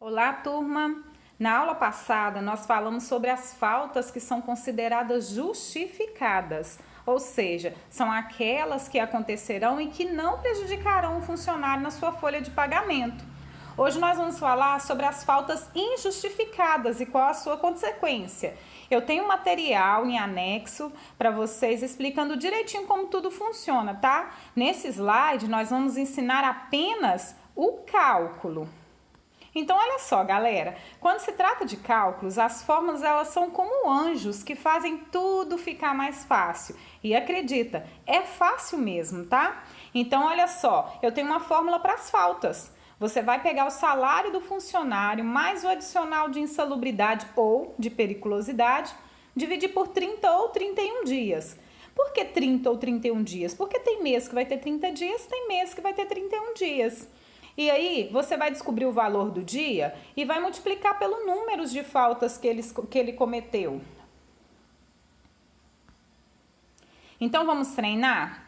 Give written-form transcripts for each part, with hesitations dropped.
Olá, turma! Na aula passada, nós falamos sobre as faltas que são consideradas justificadas, ou seja, são aquelas que acontecerão e que não prejudicarão o funcionário na sua folha de pagamento. Hoje nós vamos falar sobre as faltas injustificadas e qual a sua consequência. Eu tenho um material em anexo para vocês explicando direitinho como tudo funciona, tá? Nesse slide, nós vamos ensinar apenas o cálculo. Então, olha só, galera, quando se trata de cálculos, as fórmulas elas são como anjos que fazem tudo ficar mais fácil. E acredita, é fácil mesmo, tá? Então, olha só, eu tenho uma fórmula para as faltas. Você vai pegar o salário do funcionário mais o adicional de insalubridade ou de periculosidade, dividir por 30 ou 31 dias. Por que 30 ou 31 dias? Porque tem mês que vai ter 30 dias, tem mês que vai ter 31 dias. E aí, você vai descobrir o valor do dia e vai multiplicar pelo número de faltas que ele cometeu. Então, vamos treinar?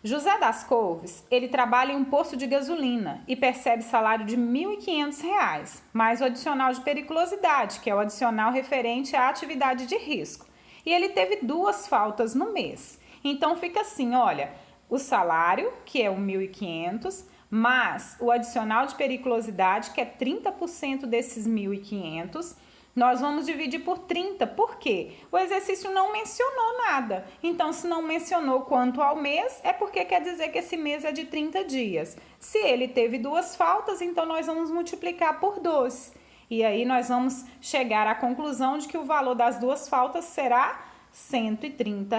José das Couves, ele trabalha em um posto de gasolina e percebe salário de R$ 1.500, mais o adicional de periculosidade, que é o adicional referente à atividade de risco. E ele teve 2 faltas no mês. Então, fica assim, olha, o salário, que é o 1.500, mas o adicional de periculosidade, que é 30% desses 1.500, nós vamos dividir por 30. Por quê? O exercício não mencionou nada. Então, se não mencionou quanto ao mês, é porque quer dizer que esse mês é de 30 dias. Se ele teve 2 faltas, então nós vamos multiplicar por 2. E aí nós vamos chegar à conclusão de que o valor das 2 faltas será R$ 130.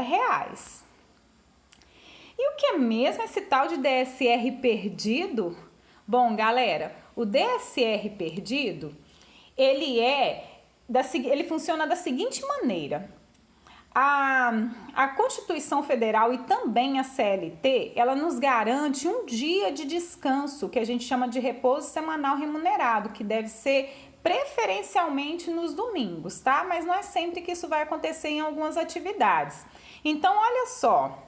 E o que é mesmo esse tal de DSR perdido? Bom, galera, o DSR perdido, ele funciona da seguinte maneira. A Constituição Federal e também a CLT, ela nos garante um dia de descanso, que a gente chama de repouso semanal remunerado, que deve ser preferencialmente nos domingos, tá? Mas não é sempre que isso vai acontecer em algumas atividades. Então, olha só.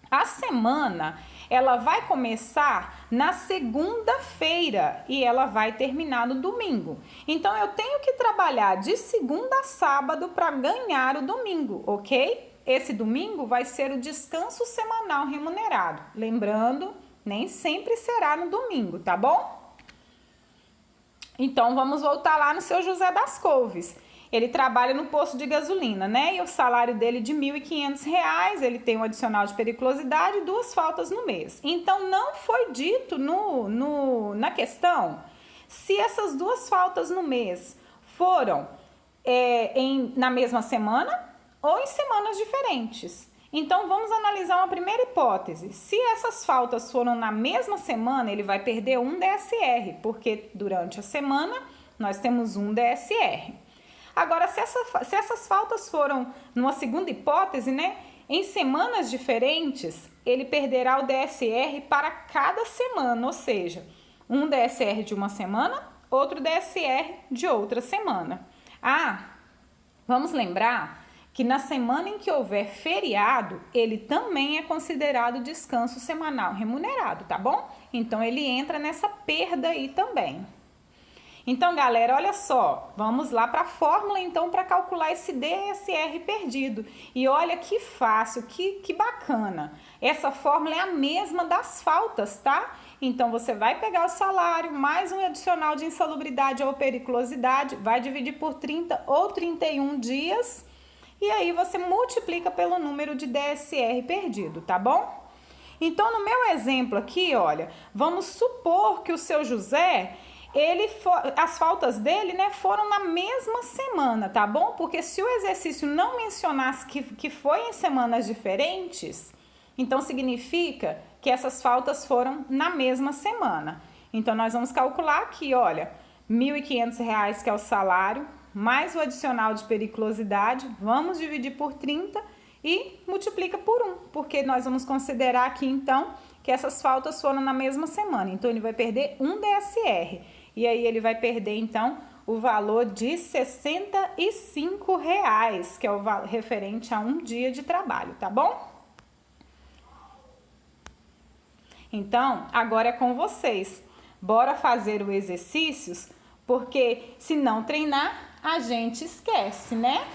A semana, ela vai começar na segunda-feira e ela vai terminar no domingo. Então, eu tenho que trabalhar de segunda a sábado para ganhar o domingo, ok? Esse domingo vai ser o descanso semanal remunerado. Lembrando, nem sempre será no domingo, tá bom? Então, vamos voltar lá no seu José das Couves. Ele trabalha no posto de gasolina, né? E o salário dele de R$ 1.500, ele tem um adicional de periculosidade e 2 faltas no mês. Então, não foi dito na questão se essas 2 faltas no mês foram na mesma semana ou em semanas diferentes. Então, vamos analisar uma primeira hipótese. Se essas faltas foram na mesma semana, ele vai perder um DSR, porque durante a semana nós temos um DSR. Agora, se essas faltas foram numa segunda hipótese, né, em semanas diferentes, ele perderá o DSR para cada semana, ou seja, um DSR de uma semana, outro DSR de outra semana. Vamos lembrar que na semana em que houver feriado, ele também é considerado descanso semanal remunerado, tá bom? Então, ele entra nessa perda aí também. Então, galera, olha só, vamos lá para a fórmula, então, para calcular esse DSR perdido. E olha que fácil, que bacana. Essa fórmula é a mesma das faltas, tá? Então, você vai pegar o salário, mais um adicional de insalubridade ou periculosidade, vai dividir por 30 ou 31 dias, e aí você multiplica pelo número de DSR perdido, tá bom? Então, no meu exemplo aqui, olha, vamos supor que o seu José... as faltas dele, né, foram na mesma semana, tá bom? Porque se o exercício não mencionasse que foi em semanas diferentes, então significa que essas faltas foram na mesma semana. Então, nós vamos calcular aqui, olha, R$ 1.500, que é o salário, mais o adicional de periculosidade, vamos dividir por 30 e multiplica por 1, porque nós vamos considerar aqui, então, que essas faltas foram na mesma semana. Então, ele vai perder um DSR. E aí ele vai perder, então, o valor de R$ 65, que é o referente a um dia de trabalho, tá bom? Então, agora é com vocês. Bora fazer os exercícios Porque se não treinar, a gente esquece, né?